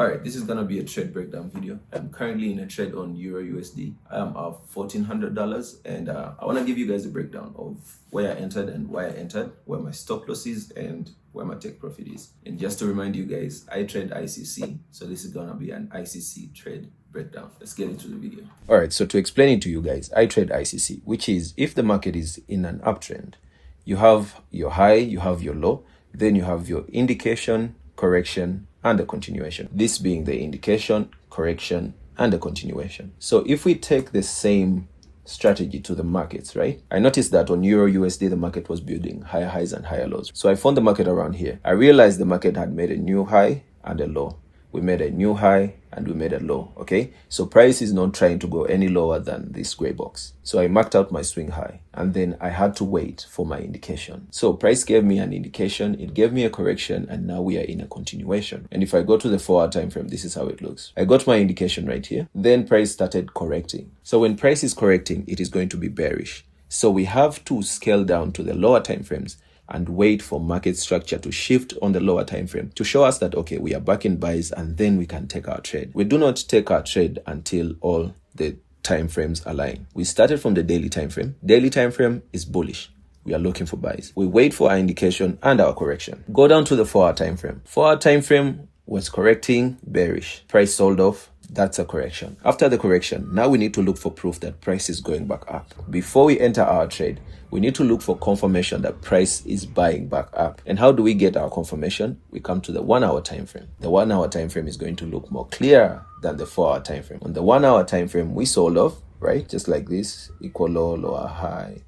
Alright, this is gonna be a trade breakdown video. I'm currently in a trade on EURUSD. I am up $1,400 and I want to give you guys a breakdown of where I entered and why I entered, where my stop loss is and where my take profit is. And just to remind you guys, I trade ICC, so this is gonna be an ICC trade breakdown. Let's get into the video. Alright, so to explain it to you guys, I trade ICC, which is if the market is in an uptrend, you have your high, you have your low, then you have your indication, correction, and the continuation. This being the indication, correction, and the continuation. So if we take the same strategy to the markets, right? I noticed that on Euro USD, the market was building higher highs and higher lows. So I found the market around here. I realized the market had made a new high and a low. We made a new high and we made a low, okay? So price is not trying to go any lower than this gray box. So I marked out my swing high and then I had to wait for my indication. So price gave me an indication, it gave me a correction, and now we are in a continuation. And if I go to the 4-hour time frame, this is how it looks. I got my indication right here. Then price started correcting. So when price is correcting, it is going to be bearish. So we have to scale down to the lower time frames and wait for market structure to shift on the lower time frame to show us that, okay, we are back in buys, and then we can take our trade. We do not take our trade until all the time frames align. We started from the daily time frame. Daily time frame is bullish. We are looking for buys. We wait for our indication and our correction. Go down to the 4-hour time frame. 4-hour time frame was correcting, bearish. Price sold off. That's a correction. After the correction, now we need to look for proof that price is going back up. Before we enter our trade, we need to look for confirmation that price is buying back up. And how do we get our confirmation? We come to the 1-hour time frame. The 1-hour time frame is going to look more clear than the 4-hour time frame. On the 1-hour time frame, we sold off, right? Just like this, equal low, lower high,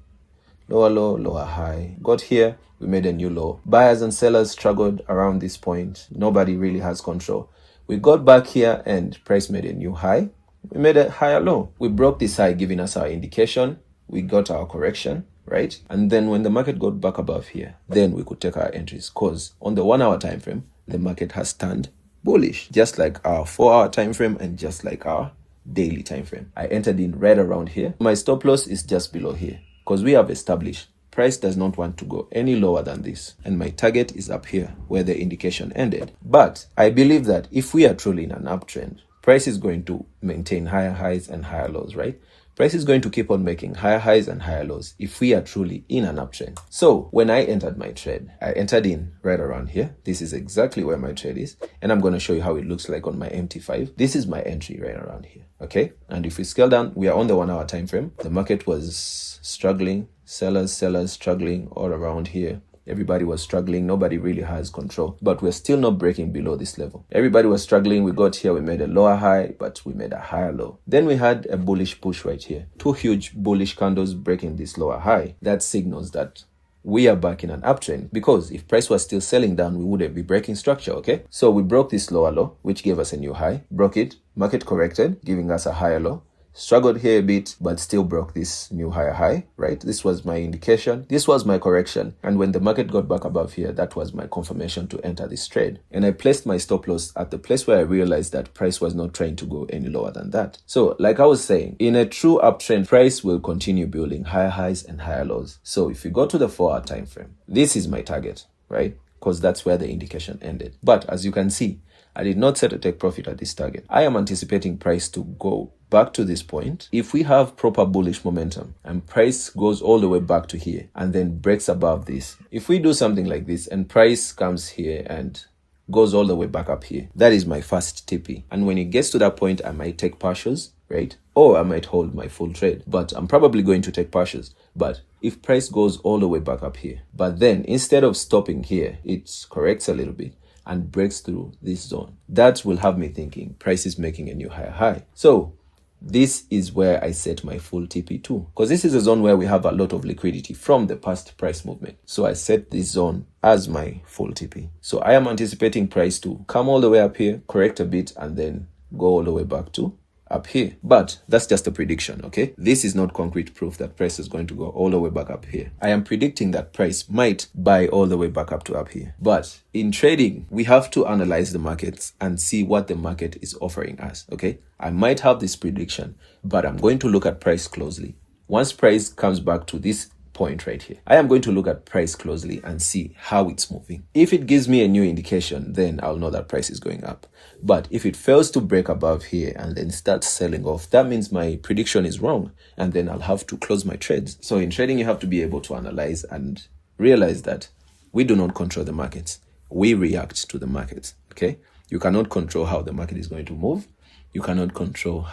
lower low, lower high. Got here, we made a new low. Buyers and sellers struggled around this point. Nobody really has control. We got back here and price made a new high. We made a higher low. We broke this high, giving us our indication. We got our correction, right? And then when the market got back above here, then we could take our entries, because on the 1-hour time frame, the market has turned bullish, just like our 4-hour time frame and just like our daily time frame. I entered in right around here. My stop loss is just below here, because we have established price does not want to go any lower than this. And my target is up here where the indication ended. But I believe that if we are truly in an uptrend, price is going to maintain higher highs and higher lows, right? Price is going to keep on making higher highs and higher lows if we are truly in an uptrend. So when I entered my trade, I entered in right around here. This is exactly where my trade is. And I'm going to show you how it looks like on my MT5. This is my entry right around here. Okay. And if we scale down, we are on the 1-hour time frame. The market was struggling. Sellers struggling all around here. Everybody was struggling. Nobody really has control, but we're still not breaking below this level. Everybody was struggling. We got here, we made a lower high, but we made a higher low. Then we had a bullish push right here. 2 huge bullish candles breaking this lower high. That signals that we are back in an uptrend, because if price was still selling down, we wouldn't be breaking structure, okay? So we broke this lower low, which gave us a new high. Broke it, market corrected, giving us a higher low. Struggled here a bit, but still broke this new higher high, right? This was my indication. This was my correction. And when the market got back above here, that was my confirmation to enter this trade. And I placed my stop loss at the place where I realized that price was not trying to go any lower than that. So like I was saying, in a true uptrend, price will continue building higher highs and higher lows. So if you go to the 4-hour time frame, this is my target, right? Because that's where the indication ended. But as you can see, I did not set a take profit at this target. I am anticipating price to go back to this point. If we have proper bullish momentum and price goes all the way back to here and then breaks above this, if we do something like this and price comes here and goes all the way back up here, that is my first TP. And when it gets to that point, I might take partials, right? Or I might hold my full trade, but I'm probably going to take partials. But if price goes all the way back up here, but then instead of stopping here, it corrects a little bit and breaks through this zone, that will have me thinking price is making a new higher high. So this is where I set my full TP to, because this is a zone where we have a lot of liquidity from the past price movement. So I set this zone as my full TP. So I am anticipating price to come all the way up here, correct a bit, and then go all the way back to up here. But that's just a prediction, okay? This is not concrete proof that price is going to go all the way back up here. I am predicting that price might buy all the way back up to up here. But in trading, we have to analyze the markets and see what the market is offering us, okay? I might have this prediction, but I'm going to look at price closely. Once price comes back to this point right here. I am going to look at price closely and see how it's moving. If it gives me a new indication, then I'll know that price is going up. But if it fails to break above here and then starts selling off, that means my prediction is wrong, and then I'll have to close my trades. So in trading, you have to be able to analyze and realize that we do not control the markets. We react to the markets, okay? You cannot control how the market is going to move. You cannot control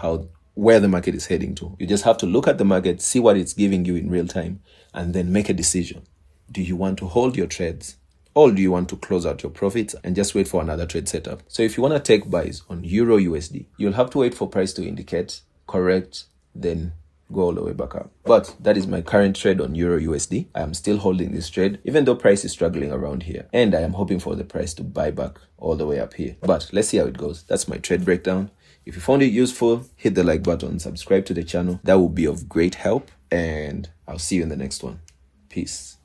where the market is heading to. You just have to look at the market, see what it's giving you in real time, and then make a decision. Do you want to hold your trades, or do you want to close out your profits and just wait for another trade setup? So if you want to take buys on Euro USD, you'll have to wait for price to indicate, correct, then go all the way back up. But that is my current trade on Euro USD. I am still holding this trade, even though price is struggling around here. And I am hoping for the price to buy back all the way up here. But let's see how it goes. That's my trade breakdown. If you found it useful, hit the like button, subscribe to the channel. That will be of great help. And I'll see you in the next one. Peace.